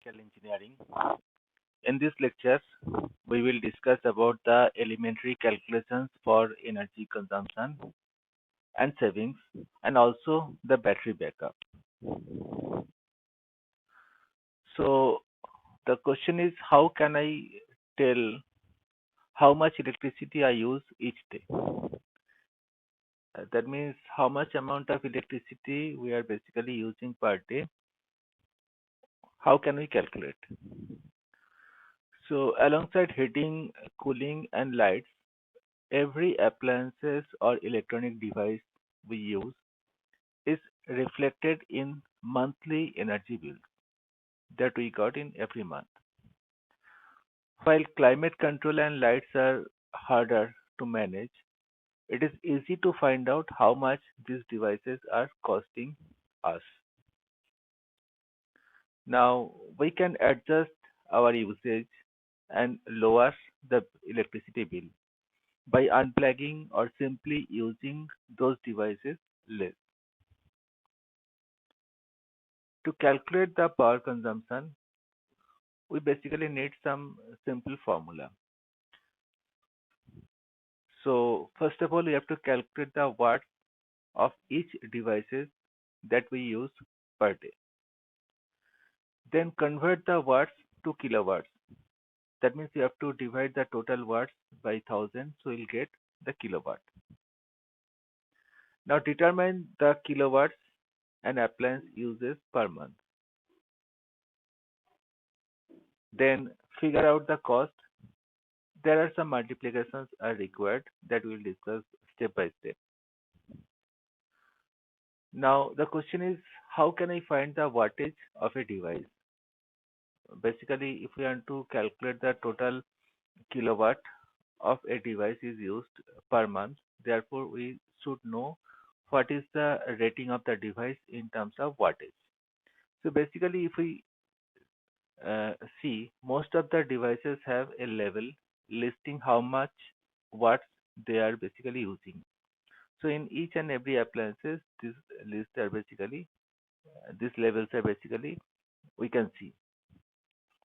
Electrical Engineering. In this lecture, we will discuss about the elementary calculations for energy consumption and savings, and also the battery backup. So the question is, how can I tell how much electricity I use each day? That means how much amount of electricity we are basically using per day. How can we calculate? So alongside heating, cooling, and lights, every appliances or electronic device we use is reflected in monthly energy bills that we got in every month. While climate control and lights are harder to manage, it is easy to find out how much these devices are costing us. Now we can adjust our usage and lower the electricity bill by unplugging or simply using those devices less. To calculate the power consumption, we basically need some simple formula. So first of all, we have to calculate the watts of each devices that we use per day. Then convert the watts to kilowatts. That means you have to divide the total watts by 1000, so you'll get the kilowatt. Now determine the kilowatts an appliance uses per month. Then figure out the cost. There are some multiplications are required that we will discuss step by step. Now the question is, how can I find the wattage of a device? Basically, if we want to calculate the total kilowatt of a device is used per month, therefore we should know what is the rating of the device in terms of wattage. So basically, if we uh, see, most of the devices have a label listing how much watts they are basically using. So in each and every appliances, this list are basically these levels are basically we can see.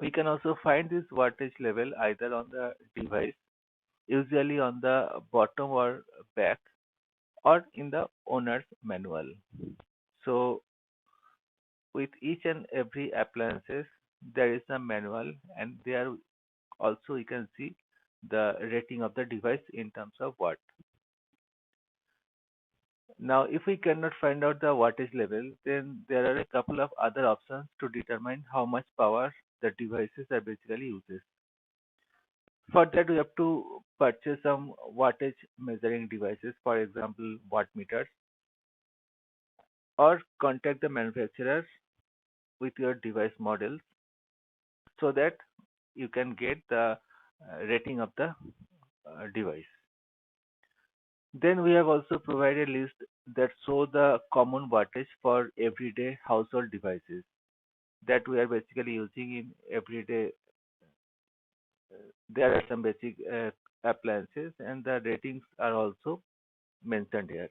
We can also find this wattage level either on the device, usually on the bottom or back, or in the owner's manual. So with each and every appliances, there is a manual, and there also you can see the rating of the device in terms of watt. Now, if we cannot find out the wattage level, then there are a couple of other options to determine how much power the devices are basically uses. For that, we have to purchase some wattage measuring devices, for example, watt meters, or contact the manufacturer with your device models so that you can get the rating of the device. Then we have also provided a list that show the common wattage for everyday household devices that we are basically using in everyday. There are some basic appliances, and the ratings are also mentioned here.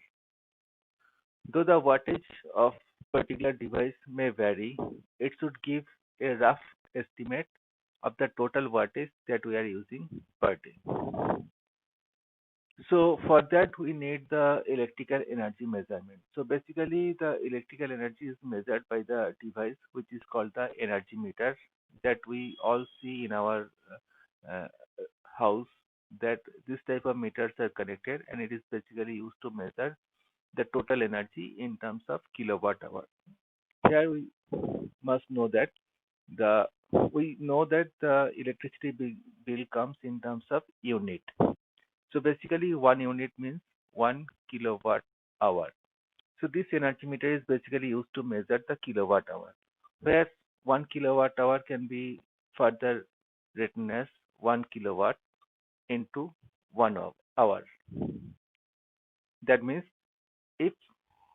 Though the wattage of particular device may vary, it should give a rough estimate of the total wattage that we are using per day. So for that we need the electrical energy measurement. So basically the electrical energy is measured by the device which is called the energy meter that we all see in our uh, house, that this type of meters are connected, and it is basically used to measure the total energy in terms of kilowatt hour. Here we must know that the we know that the electricity bill comes in terms of unit. So basically, 1 unit means 1 kilowatt hour. So this energy meter is basically used to measure the kilowatt hour, where 1 kilowatt hour can be further written as 1 kilowatt into 1 hour. That means if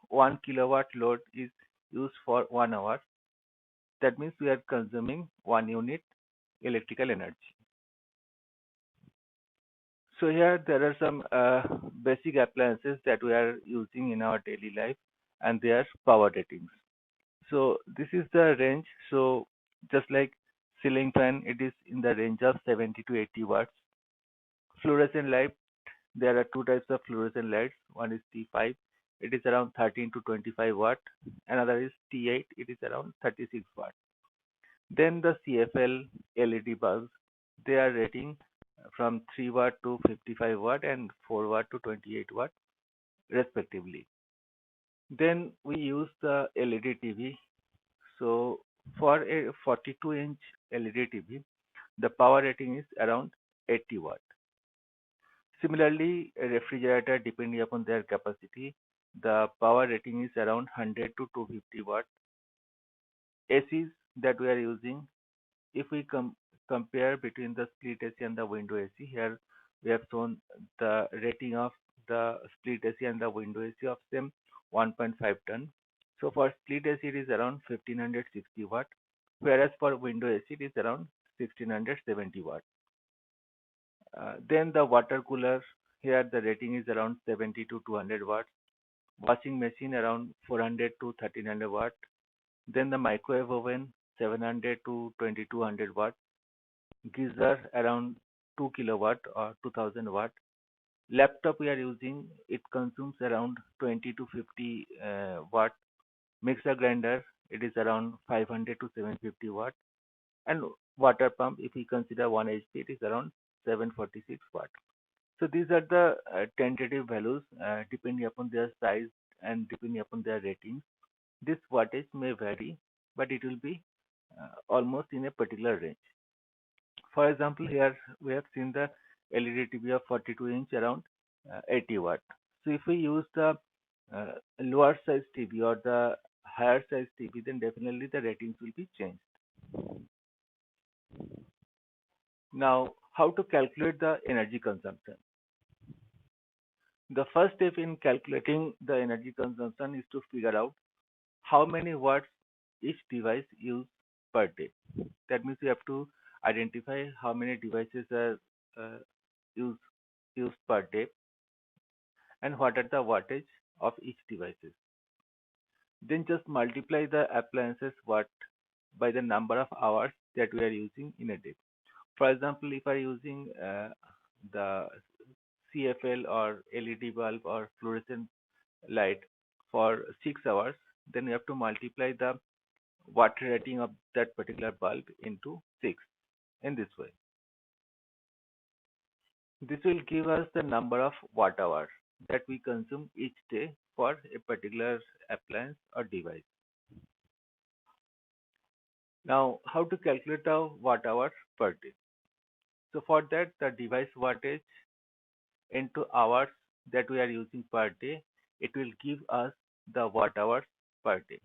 1 kilowatt load is used for 1 hour, that means we are consuming 1 unit electrical energy. So here there are some basic appliances that we are using in our daily life, and their power ratings. So this is the range. So just like Ceiling fan, it is in the range of 70 to 80 watts. Fluorescent light, there are two types of fluorescent lights. One is T5, it is around 13 to 25 watt. Another is T8, it is around 36 watt. Then the CFL LED bulbs, they are rating from 3 watt to 55 watt and 4 watt to 28 watt respectively. Then we use the LED TV. So for a 42-inch LED TV, the power rating is around 80 watt. Similarly, a refrigerator, depending upon their capacity, the power rating is around 100 to 250 watt. ACs that we are using, if we compare between the split AC and the window AC, here we have shown the rating of the split AC and the window AC of same 1.5 ton. So for split AC it is around 1560 watt, whereas for window AC it is around 1670 watt. Then the water cooler, here the rating is around 70 to 200 watts. Washing machine around 400 to 1300 watt. Then the microwave oven 700 to 2200 watt. Geyser around 2 kilowatt or 2000 watt. Laptop we are using, it consumes around 20 to 50 watt. Mixer grinder, it is around 500 to 750 watt. And water pump, if we consider 1 HP, it is around 746 watt. So these are the tentative values depending upon their size and depending upon their ratings. This wattage may vary, but it will be almost in a particular range. For example, here we have seen the LED TV of 42-inch around 80 watt. So if we use the lower size TV or the higher size TV, then definitely the ratings will be changed. Now, how to calculate the energy consumption? The first step in calculating the energy consumption is to figure out how many watts each device uses per day. That means you have to identify how many devices are uh, used per day and what are the wattage of each devices. Then just multiply the appliances watt by the number of hours that we are using in a day. For example, if I am using the CFL or LED bulb or fluorescent light for 6 hours, then you have to multiply the watt rating of that particular bulb into 6 in this way. This will give us the number of watt hours that we consume each day for a particular appliance or device. Now, how to calculate the watt hours per day? So for that, the device wattage into hours that we are using per day, it will give us the watt hours per day.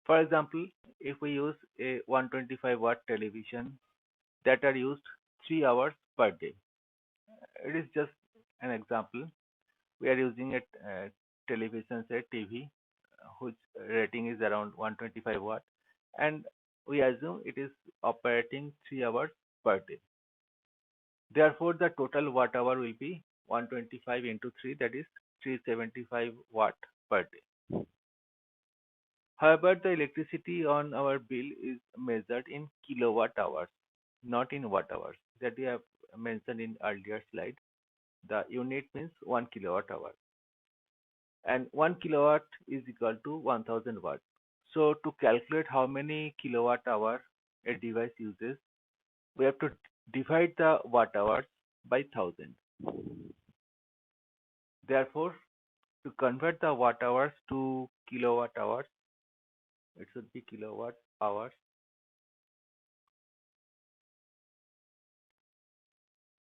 For example, if we use a 125 watt television that are used 3 hours per day, it is just an example. We are using a television set TV whose rating is around 125 watt, and we assume it is operating 3 hours per day. Therefore, the total watt hour will be 125 into 3, that is 375 watt per day. However, the electricity on our bill is measured in kilowatt hours, not in watt hours. That we have mentioned in earlier slide. The unit means 1 kilowatt hour. And 1 kilowatt is equal to 1000 watt. So to calculate how many kilowatt hour a device uses, we have to divide the watt hours by 1000. Therefore, to convert the watt hours to kilowatt hours, it should be kilowatt hours.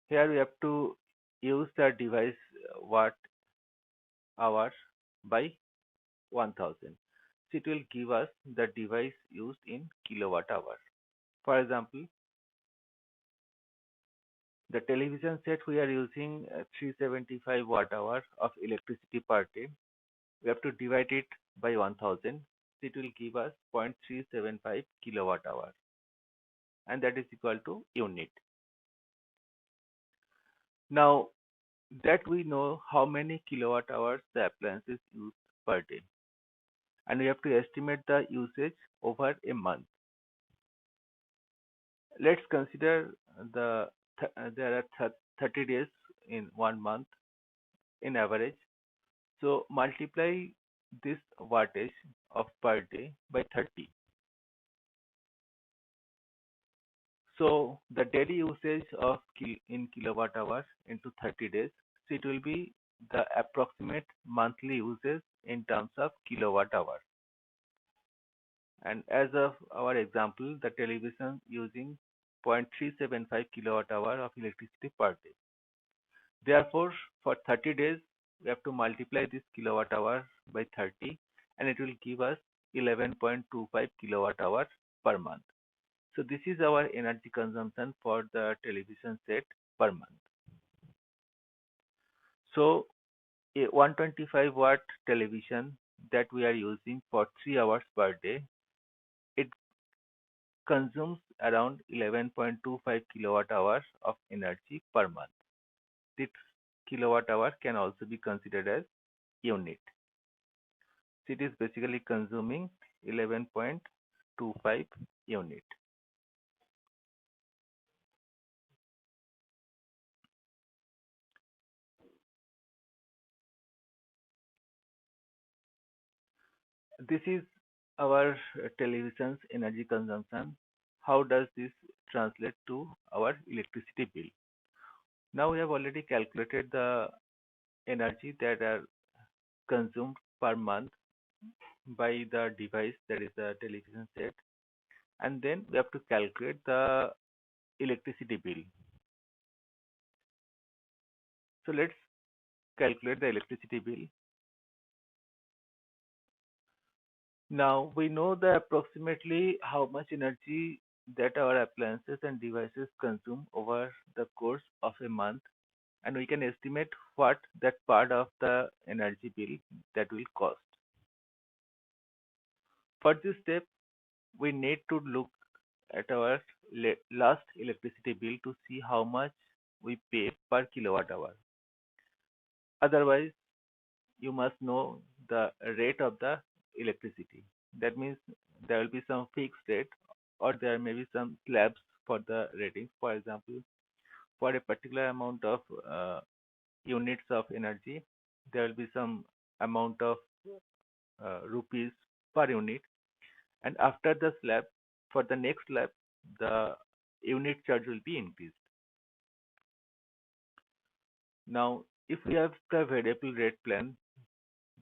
Here we have to use the device watt hours by 1000. So it will give us the device used in kilowatt hours. For example, the television set we are using 375 watt hours of electricity per day. We have to divide it by 1000. So it will give us 0.375 kilowatt hours, and that is equal to unit. Now that we know how many kilowatt hours the appliances use per day, and we have to estimate the usage over a month. Let's consider there are 30 days in 1 month in average. So multiply this wattage of per day by 30. So the daily usage of in kilowatt hours into 30 days, so it will be the approximate monthly usage in terms of kilowatt hour. And as of our example, the television using 0.375 kilowatt hour of electricity per day. Therefore, for 30 days, we have to multiply this kilowatt hour by 30, and it will give us 11.25 kilowatt hour per month. So this is our energy consumption for the television set per month. So a 125 watt television that we are using for 3 hours per day, it consumes around 11.25 kilowatt hours of energy per month. This kilowatt hour can also be considered as unit. So it is basically consuming 11.25 unit. This is our television's energy consumption. How does this translate to our electricity bill? Now we have already calculated the energy that are consumed per month by the device, that is the television set, and then we have to calculate the electricity bill. So let's calculate the electricity bill. Now we know the approximately how much energy that our appliances and devices consume over the course of a month, and we can estimate what that part of the energy bill that will cost. For this step, we need to look at our last electricity bill to see how much we pay per kilowatt hour. Otherwise, you must know the rate of the electricity. That means there will be some fixed rate, or there may be some slabs for the ratings. For example, for a particular amount of units of energy, there will be some amount of rupees per unit, and after the slab, for the next slab, the unit charge will be increased. Now, if we have the variable rate plan,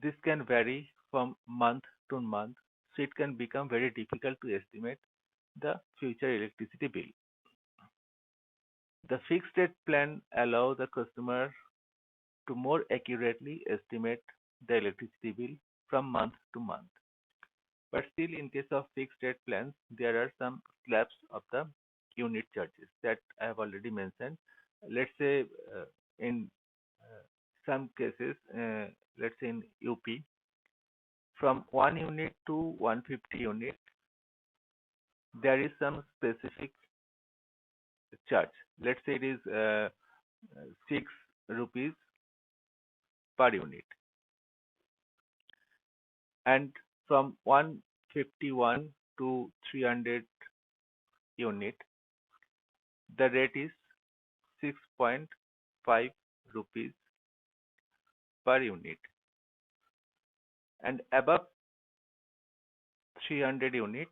this can vary from month to month, so it can become very difficult to estimate the future electricity bill. The fixed rate plan allows the customer to more accurately estimate the electricity bill from month to month. But still, in case of fixed rate plans, there are some slabs of the unit charges that I have already mentioned. Let's say in some cases, let's say in UP, from 1 unit to 150 unit, there is some specific charge. Let's say it is 6 rupees per unit. And from 151 to 300 unit, the rate is 6.5 rupees per unit. And above 300 unit,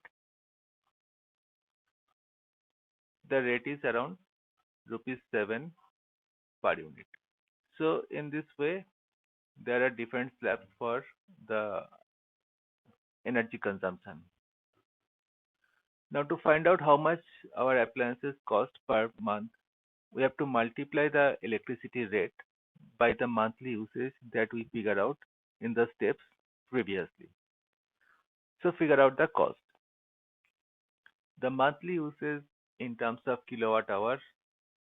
the rate is around rupees 7 per unit. So in this way, there are different slabs for the energy consumption. Now to find out how much our appliances cost per month, we have to multiply the electricity rate by the monthly usage that we figure out in the steps previously. So figure out the cost. The monthly usage in terms of kilowatt hours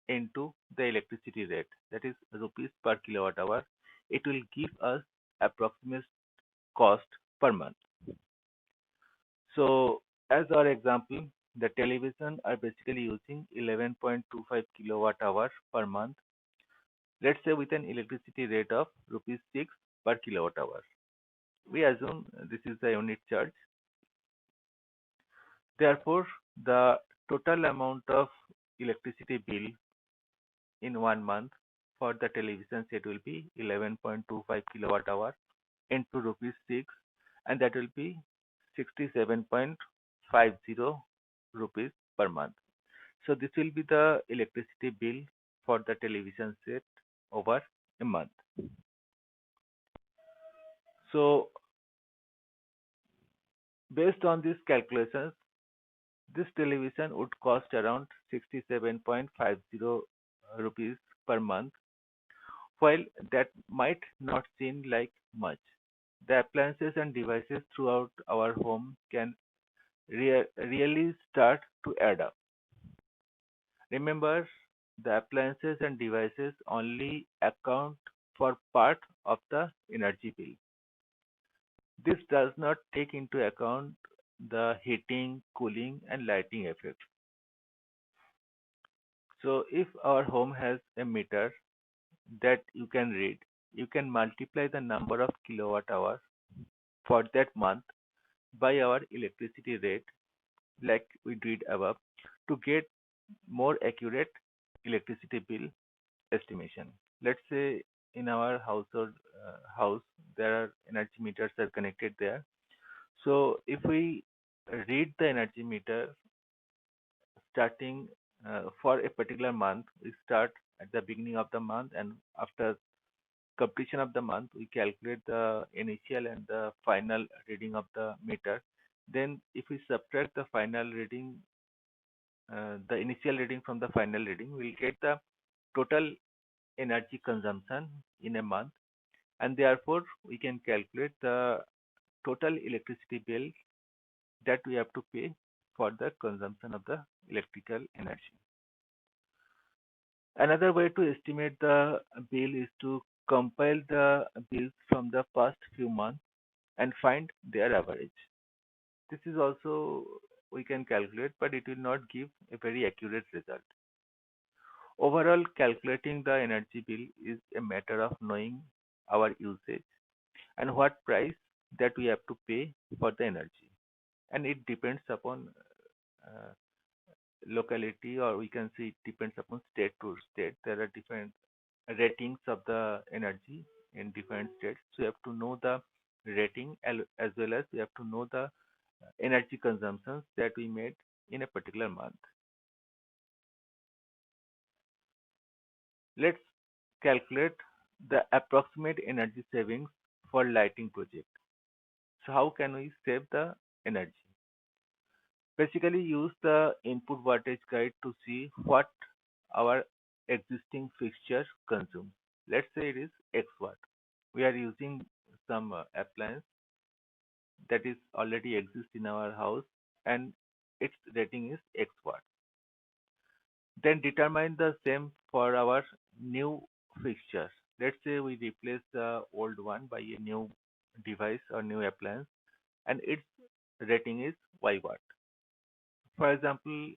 into the electricity rate, that is rupees per kilowatt hour, it will give us approximate cost per month. So as our example, the television are basically using 11.25 kilowatt hours per month. Let's say with an electricity rate of rupees 6 per kilowatt hour. We assume this is the unit charge. Therefore, the total amount of electricity bill in 1 month for the television set will be 11.25 kilowatt hour into rupees 6, and that will be 67.50 rupees per month. So this will be the electricity bill for the television set over a month. So based on these calculations, this television would cost around 67.50 rupees per month. While that might not seem like much, the appliances and devices throughout our home can really start to add up. Remember, the appliances and devices only account for part of the energy bill. This does not take into account the heating, cooling, and lighting effects. So, if our home has a meter that you can read, you can multiply the number of kilowatt hours for that month by our electricity rate, like we did above, to get more accurate electricity bill estimation. Let's say in our house there are energy meters are connected there. So if we read the energy meter starting for a particular month, we start at the beginning of the month, and after completion of the month, we calculate the initial and the final reading of the meter. Then, if we subtract the final reading, the initial reading from the final reading, we'll get the total energy consumption in a month, and therefore we can calculate the total electricity bill that we have to pay for the consumption of the electrical energy. Another way to estimate the bill is to compile the bills from the past few months and find their average. This is also we can calculate, but it will not give a very accurate result. Overall, calculating the energy bill is a matter of knowing our usage and what price that we have to pay for the energy. And it depends upon uh, locality, or we can say it depends upon state to state. There are different ratings of the energy in different states. So you have to know the rating as well as you have to know the energy consumptions that we made in a particular month. Let's calculate the approximate energy savings for lighting project. So how can we save the energy? Basically use the input wattage guide to see what our existing fixture consumes. Let's say it is X watt. We are using some appliance that is already exists in our house and its rating is X watt. Then determine the same for our new fixture. Let's say we replace the old one by a new device or new appliance and its rating is Y watt. For example,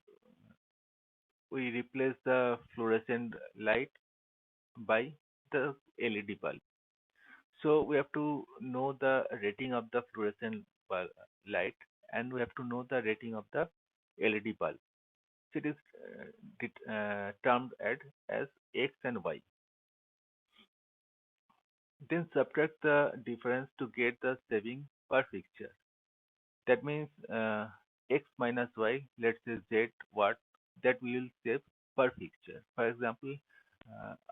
we replace the fluorescent light by the LED bulb. So we have to know the rating of the fluorescent light and we have to know the rating of the LED bulb. So it is termed as X and Y. Then subtract the difference to get the saving per fixture. That means X minus Y, let's say Z watt, that we will save per fixture. For example,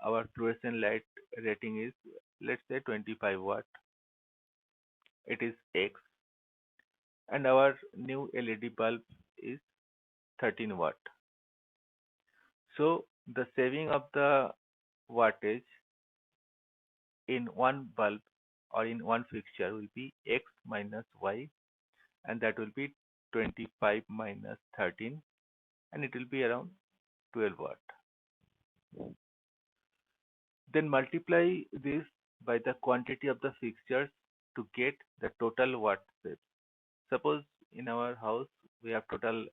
our fluorescent light rating is, let's say, 25 watt. It is X, and our new LED bulb is 13 watt. So the saving of the wattage in one bulb or in one fixture will be X minus Y, and that will be 25 minus 13, and it will be around 12 watt. Then multiply this by the quantity of the fixtures to get the total watt saved. Suppose in our house we have total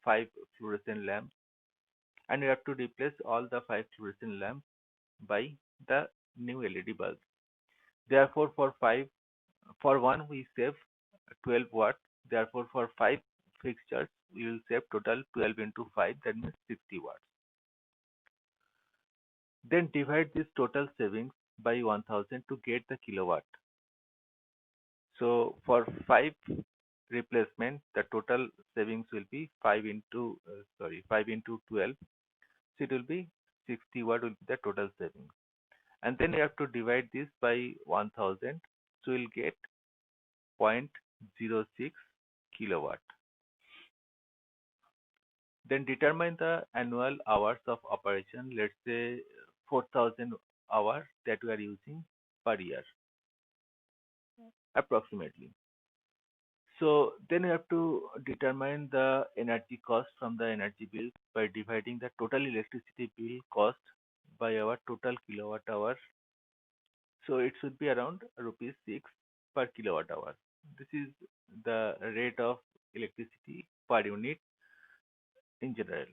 5 fluorescent lamps, and we have to replace all the 5 fluorescent lamps by the new LED bulb. Therefore, for one we save 12 watt. Therefore, for 5 fixtures we will save total 12 into 5, that means 60 watts. Then divide this total savings by 1000 to get the kilowatt. So for 5 replacement, the total savings will be 5 into 12. So it will be 60 watt will be the total savings. And then you have to divide this by 1000. So you'll get 0.06 kilowatt. Then determine the annual hours of operation. Let's say 4000 hours that we are using per year approximately. So then you have to determine the energy cost from the energy bill by dividing the total electricity bill cost by our total kilowatt hour. So it should be around rupees 6 per kilowatt hour. This is the rate of electricity per unit in general.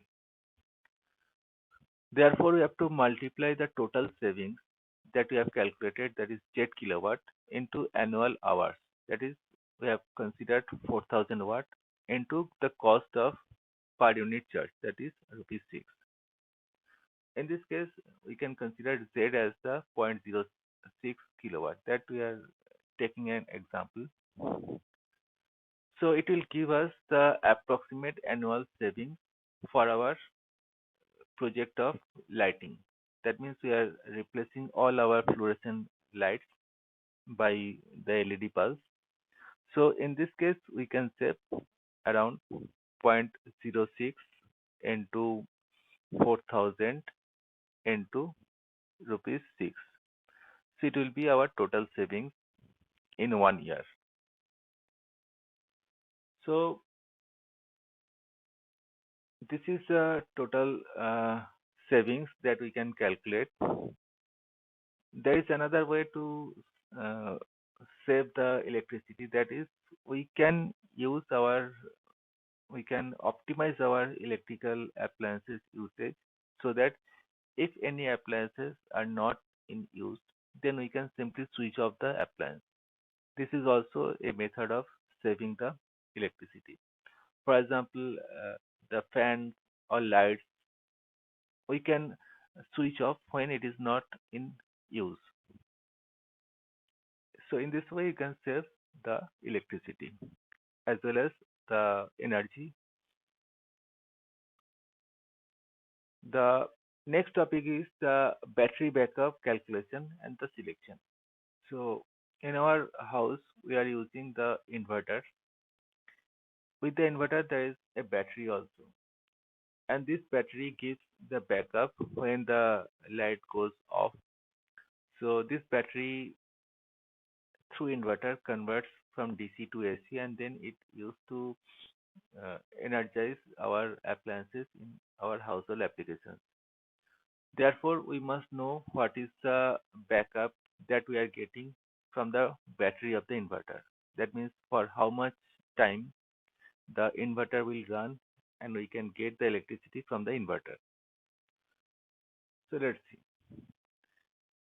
Therefore, we have to multiply the total savings that we have calculated, that is jet kilowatt, into annual hours. That is, we have considered 4000 watt into the cost of per unit charge, that is rupees 6. In this case, we can consider Z as the 0.06 kilowatt that we are taking an example. So it will give us the approximate annual savings for our project of lighting. That means we are replacing all our fluorescent lights by the LED bulbs. So in this case, we can save around 0.06 into 4000 into rupees 6. So it will be our total savings in 1 year. So this is the total savings that we can calculate. There is another way to uh, save the electricity. That is, we can use our we can optimize our electrical appliances usage so that if any appliances are not in use, then we can simply switch off the appliance. This is also a method of saving the electricity. For example, the fans or lights, we can switch off when it is not in use. So in this way, you can save the electricity as well as the energy. The next topic is the battery backup calculation and the selection. So in our house, we are using the inverter. With the inverter, there is a battery also, and this battery gives the backup when the light goes off. So this battery through inverter converts from DC to AC, and then it used to energize our appliances in our household applications. Therefore, we must know what is the backup that we are getting from the battery of the inverter. That means for how much time the inverter will run and we can get the electricity from the inverter. So let's see.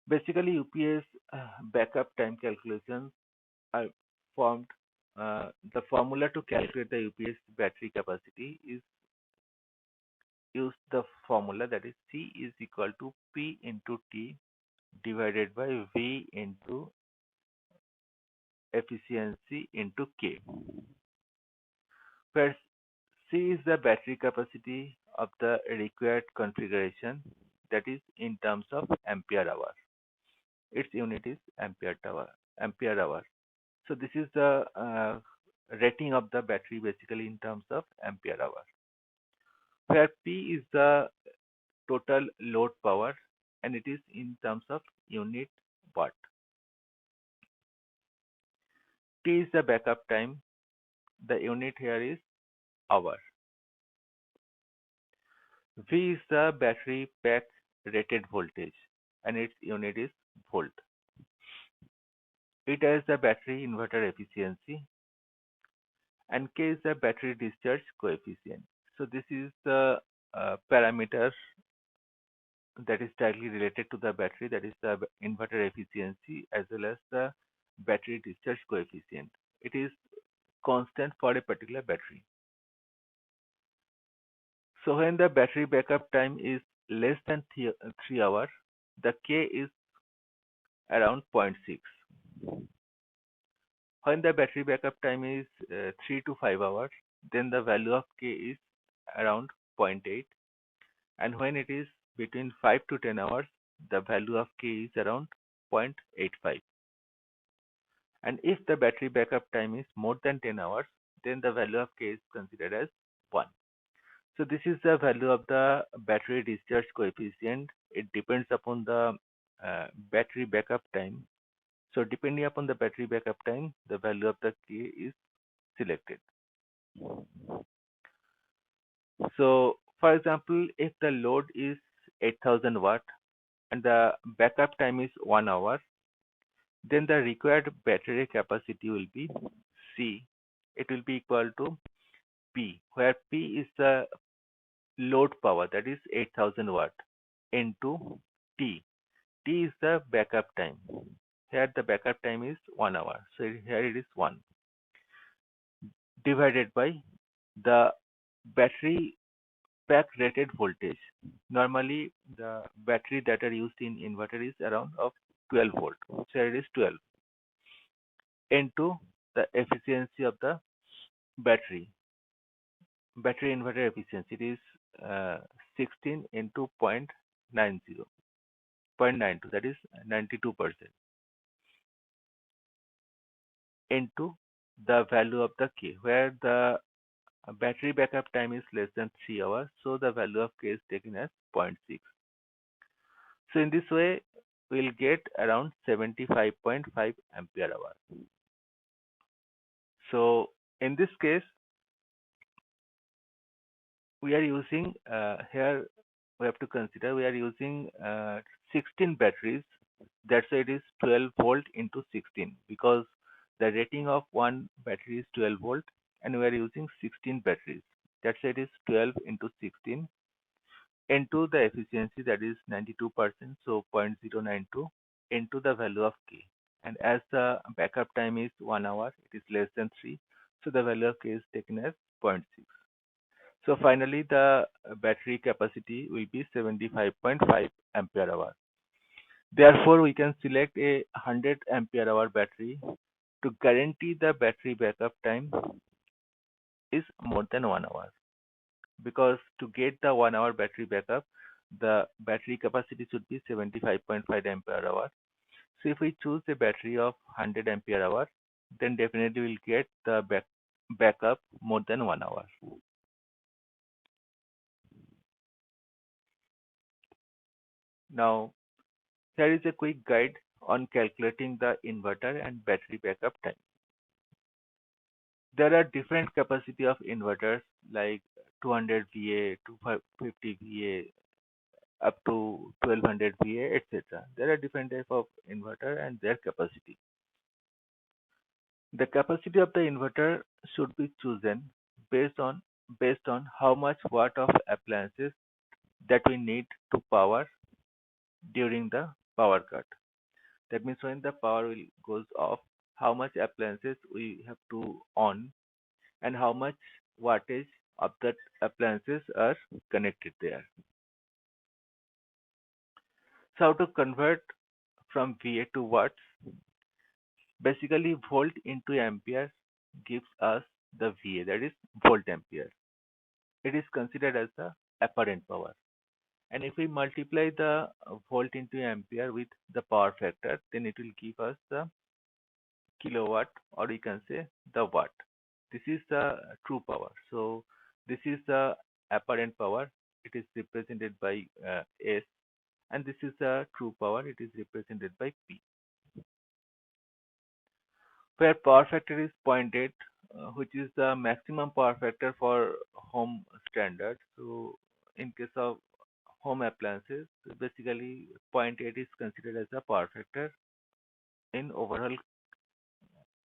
Basically, UPS backup time calculations are formed. The formula to calculate the UPS battery capacity is use the formula, that is C is equal to P into T divided by V into efficiency into K, where C is the battery capacity of the required configuration, that is in terms of ampere hour. Its unit is ampere hour. So this is the rating of the battery basically in terms of ampere hour, where P is the total load power and it is in terms of unit watt. T is the backup time. The unit here is hour. V is the battery pack rated voltage and its unit is volt. It has the battery inverter efficiency, and K is the battery discharge coefficient. So this is the parameter that is directly related to the battery, that is the inverter efficiency as well as the battery discharge coefficient. It is constant for a particular battery. So when the battery backup time is less than 3 hours, the K is around zero point 0.6. When the battery backup time is 3 to 5 hours, then the value of K is around zero point 0.8. And when it is between 5 to 10 hours, the value of K is around 0.85. And if the battery backup time is more than 10 hours, then the value of K is considered as 1. So this is the value of the battery discharge coefficient. It depends upon the battery backup time. So depending upon the battery backup time, the value of the K is selected. So for example, if the load is 8000 watt and the backup time is 1 hour, then the required battery capacity will be C. It will be equal to P, where P is the load power, that is 8000 watt, into T. T is the backup time. Here the backup time is 1 hour. So here it is 1 divided by the battery pack rated voltage. Normally the battery that are used in inverter is around of 12 volt. So here it is 12 into the efficiency of the battery. Battery inverter efficiency, it is 16 into 0.90, 0.92, that is 92%, into the value of the K, where the battery backup time is less than 3 hours, so the value of K is taken as 0.6. So in this way, we'll get around 75.5 ampere hour. So in this case, we are using here we have to consider we are using 16 batteries. That's why it is 12 volt into 16, because the rating of one battery is 12 volt and we are using 16 batteries. That's why it is 12 into 16 into the efficiency, that is 92%, so 0.092, into the value of K. And as the backup time is 1 hour, it is less than 3, so the value of K is taken as 0.6. So finally, the battery capacity will be 75.5 ampere hour. Therefore, we can select a 100 ampere hour battery to guarantee the battery backup time is more than 1 hour. Because to get the 1 hour battery backup, the battery capacity should be 75.5 ampere hour. So if we choose a battery of 100 ampere hour, then definitely we'll get the backup more than 1 hour. Now, here is a quick guide on calculating the inverter and battery backup time. There are different capacity of inverters like 200 VA, 250 VA, up to 1200 VA, etc. There are different type of inverter and their capacity. The capacity of the inverter should be chosen based on how much watt of appliances that we need to power during the power cut. That means when the power will goes off, how much appliances we have to on and how much wattage of that appliances are connected there. So how to convert from VA to watts? Basically, volt into ampere gives us the VA, that is volt ampere. It is considered as the apparent power. And if we multiply the volt into ampere with the power factor, then it will give us the kilowatt, or you can say the watt. This is the true power. So this is the apparent power. It is represented by S, and this is the true power. It is represented by P. Where power factor is 0.8, which is the maximum power factor for home standard. So in case of home appliances, basically 0.8 is considered as a power factor in overall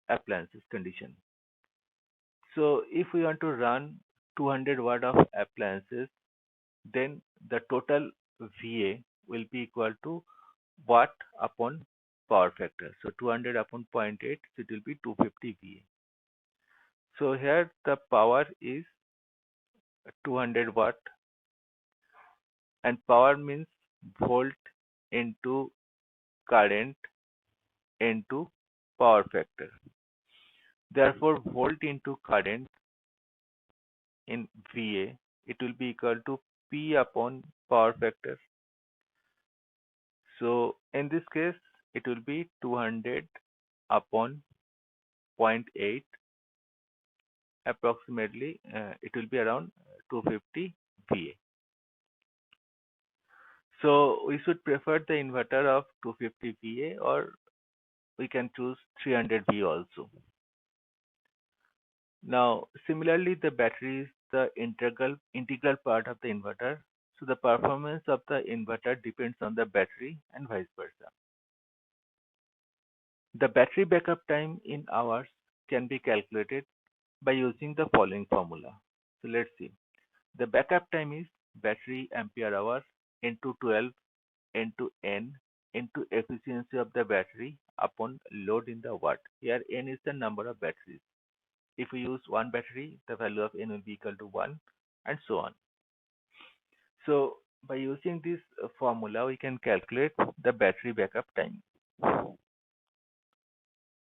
appliances condition. So if we want to run 200 watt of appliances, then the total VA will be equal to watt upon power factor. So 200 upon 0.8, so it will be 250 VA. So here the power is 200 watt and power means volt into current into power factor. Therefore, volt into current in VA, it will be equal to P upon power factor. So in this case, it will be 200 upon zero point 0.8, approximately it will be around 250 VA. So we should prefer the inverter of 250 VA, or we can choose 300 VA also. Now similarly, the battery is the integral part of the inverter. So the performance of the inverter depends on the battery and vice versa. The battery backup time in hours can be calculated by using the following formula. So let's see. The backup time is battery ampere hour into 12 into N into efficiency of the battery upon load in the watt. Here N is the number of batteries. If we use one battery, the value of N will be equal to 1, and so on. So by using this formula, we can calculate the battery backup time,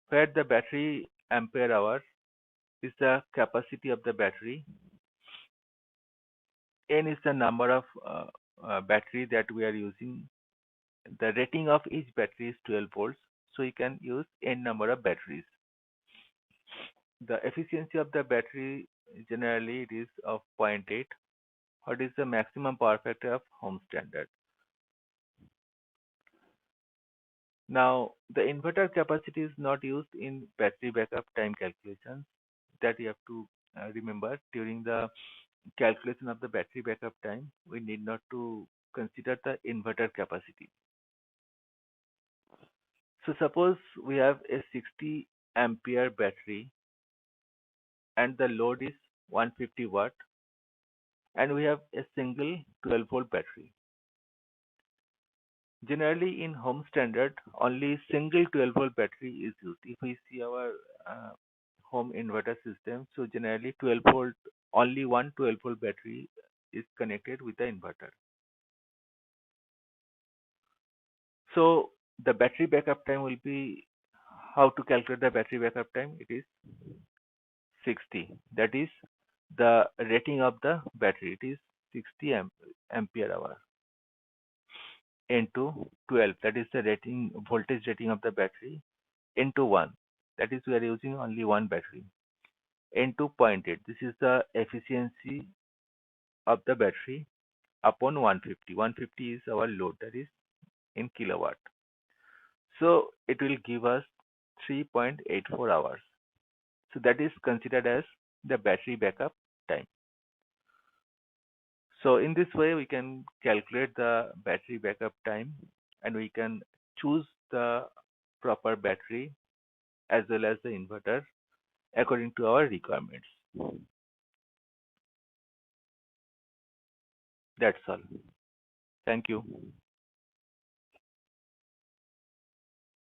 where the battery ampere hour is the capacity of the battery. N is the number of battery that we are using. The rating of each battery is 12 volts, so you can use N number of batteries. The efficiency of the battery, generally it is of 0.8. What is the maximum power factor of home standard? Now, the inverter capacity is not used in battery backup time calculations. That you have to remember. During the calculation of the battery backup time, we need not to consider the inverter capacity. So suppose we have a 60 ampere battery and the load is 150 watt, and we have a single 12 volt battery. Generally in home standard, only single 12 volt battery is used. If we see our home inverter system, so generally 12 volt, only one 12 volt battery is connected with the inverter. So the battery backup time will be, how to calculate the battery backup time? It is 60. That is the rating of the battery. It is 60 ampere hour into 12. That is the rating, voltage rating of the battery, into 1. That is, we are using only one battery, into 0.8. This is the efficiency of the battery upon 150. 150 is our load, that is in kilowatt. So it will give us 3.84 hours. So that is considered as the battery backup time. So in this way, we can calculate the battery backup time, and we can choose the proper battery as well as the inverter according to our requirements. That's all. Thank you.